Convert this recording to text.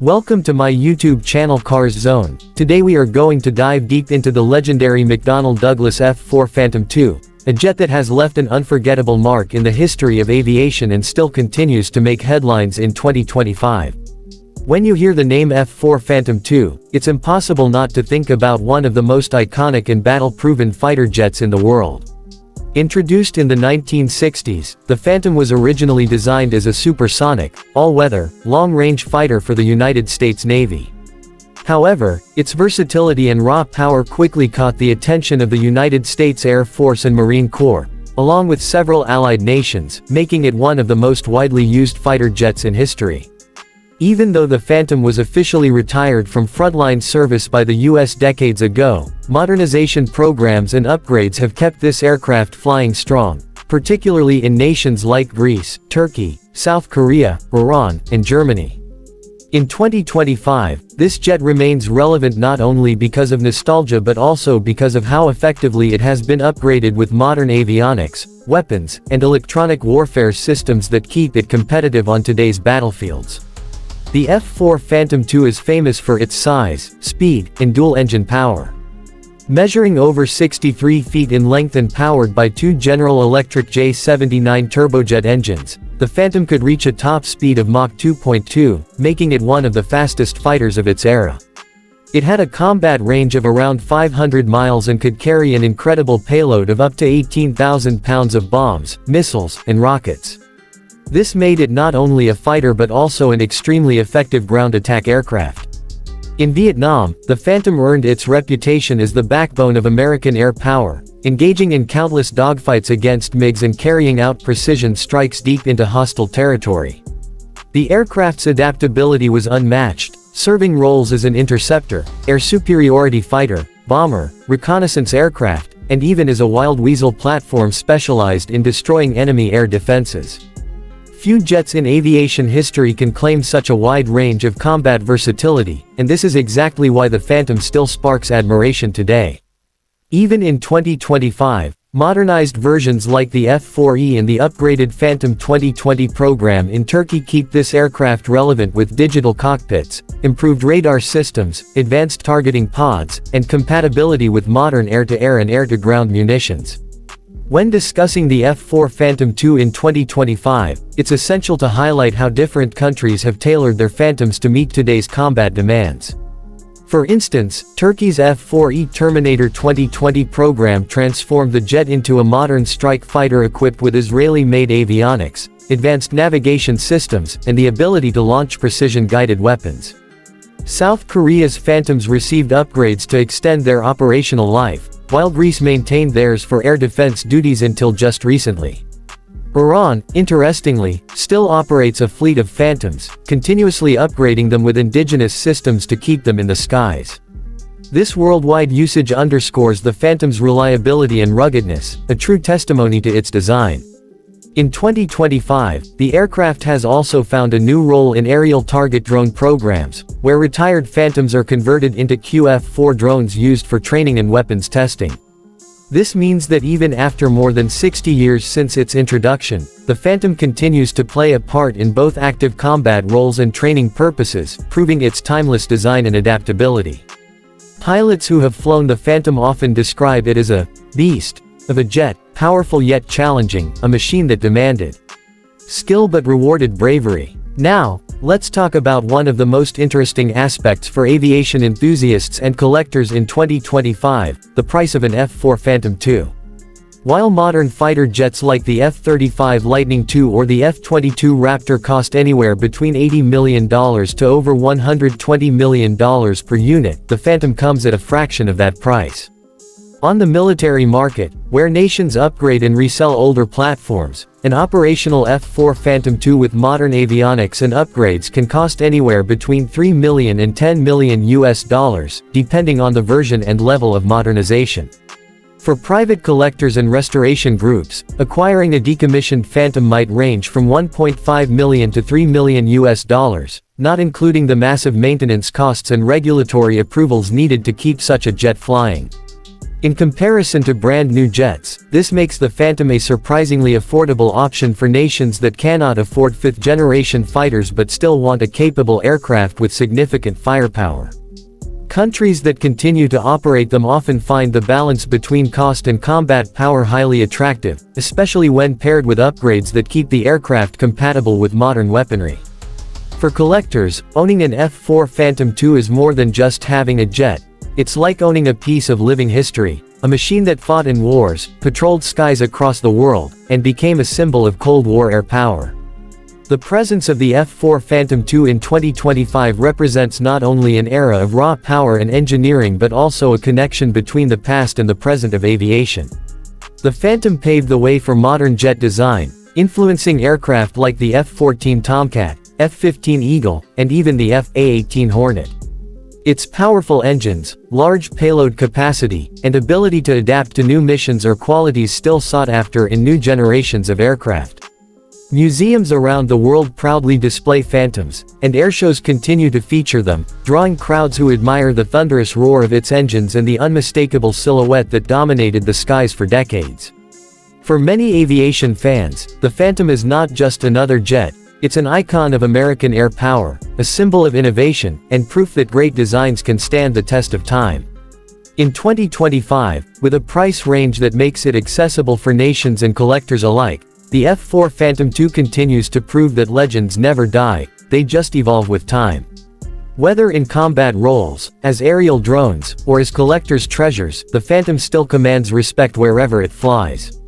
Welcome to my YouTube channel Cars Zone. Today we are going to dive deep into the legendary McDonnell Douglas F-4 Phantom II, a jet that has left an unforgettable mark in the history of aviation and still continues to make headlines in 2025. When you hear the name F-4 Phantom II, it's impossible not to think about one of the most iconic and battle-proven fighter jets in the world. Introduced in the 1960s, the Phantom was originally designed as a supersonic, all-weather, long-range fighter for the United States Navy. However, its versatility and raw power quickly caught the attention of the United States Air Force and Marine Corps, along with several allied nations, making it one of the most widely used fighter jets in history. Even though the Phantom was officially retired from frontline service by the U.S. decades ago, modernization programs and upgrades have kept this aircraft flying strong, particularly in nations like Greece, Turkey, South Korea, Iran, and Germany. In 2025, this jet remains relevant not only because of nostalgia but also because of how effectively it has been upgraded with modern avionics, weapons, and electronic warfare systems that keep it competitive on today's battlefields. The F-4 Phantom II is famous for its size, speed, and dual-engine power. Measuring over 63 feet in length and powered by two General Electric J79 turbojet engines, the Phantom could reach a top speed of Mach 2.2, making it one of the fastest fighters of its era. It had a combat range of around 500 miles and could carry an incredible payload of up to 18,000 pounds of bombs, missiles, and rockets. This made it not only a fighter but also an extremely effective ground attack aircraft. In Vietnam, the Phantom earned its reputation as the backbone of American air power, engaging in countless dogfights against MiGs and carrying out precision strikes deep into hostile territory. The aircraft's adaptability was unmatched, serving roles as an interceptor, air superiority fighter, bomber, reconnaissance aircraft, and even as a wild weasel platform specialized in destroying enemy air defenses. Few jets in aviation history can claim such a wide range of combat versatility, and this is exactly why the Phantom still sparks admiration today. Even in 2025, modernized versions like the F-4E and the upgraded Phantom 2020 program in Turkey keep this aircraft relevant with digital cockpits, improved radar systems, advanced targeting pods, and compatibility with modern air-to-air and air-to-ground munitions. When discussing the F-4 Phantom II in 2025, it's essential to highlight how different countries have tailored their Phantoms to meet today's combat demands. For instance, Turkey's F-4E Terminator 2020 program transformed the jet into a modern strike fighter equipped with Israeli-made avionics, advanced navigation systems, and the ability to launch precision-guided weapons. South Korea's Phantoms received upgrades to extend their operational life, while Greece maintained theirs for air defense duties until just recently. Iran, interestingly, still operates a fleet of Phantoms, continuously upgrading them with indigenous systems to keep them in the skies. This worldwide usage underscores the Phantom's reliability and ruggedness, a true testimony to its design. In 2025, the aircraft has also found a new role in aerial target drone programs, where retired Phantoms are converted into QF-4 drones used for training and weapons testing. This means that even after more than 60 years since its introduction, the Phantom continues to play a part in both active combat roles and training purposes, proving its timeless design and adaptability. Pilots who have flown the Phantom often describe it as a beast of a jet, powerful yet challenging, a machine that demanded skill but rewarded bravery. Now, let's talk about one of the most interesting aspects for aviation enthusiasts and collectors in 2025, the price of an F-4 Phantom II. While modern fighter jets like the F-35 Lightning II or the F-22 Raptor cost anywhere between $80 million to over $120 million per unit, the Phantom comes at a fraction of that price. On the military market, where nations upgrade and resell older platforms, an operational F-4 Phantom II with modern avionics and upgrades can cost anywhere between $3 million and $10 million US, depending on the version and level of modernization. For private collectors and restoration groups, acquiring a decommissioned Phantom might range from $1.5 million to $3 million US, not including the massive maintenance costs and regulatory approvals needed to keep such a jet flying. In comparison to brand new jets, this makes the Phantom a surprisingly affordable option for nations that cannot afford fifth-generation fighters but still want a capable aircraft with significant firepower. Countries that continue to operate them often find the balance between cost and combat power highly attractive, especially when paired with upgrades that keep the aircraft compatible with modern weaponry. For collectors, owning an F-4 Phantom II is more than just having a jet. It's like owning a piece of living history, a machine that fought in wars, patrolled skies across the world, and became a symbol of Cold War air power. The presence of the F-4 Phantom II in 2025 represents not only an era of raw power and engineering but also a connection between the past and the present of aviation. The Phantom paved the way for modern jet design, influencing aircraft like the F-14 Tomcat, F-15 Eagle, and even the F/A-18 Hornet. Its powerful engines, large payload capacity, and ability to adapt to new missions are qualities still sought after in new generations of aircraft. Museums around the world proudly display Phantoms, and airshows continue to feature them, drawing crowds who admire the thunderous roar of its engines and the unmistakable silhouette that dominated the skies for decades. For many aviation fans, the Phantom is not just another jet. It's an icon of American air power, a symbol of innovation, and proof that great designs can stand the test of time. In 2025, with a price range that makes it accessible for nations and collectors alike, the F-4 Phantom II continues to prove that legends never die, they just evolve with time. Whether in combat roles, as aerial drones, or as collectors' treasures, the Phantom still commands respect wherever it flies.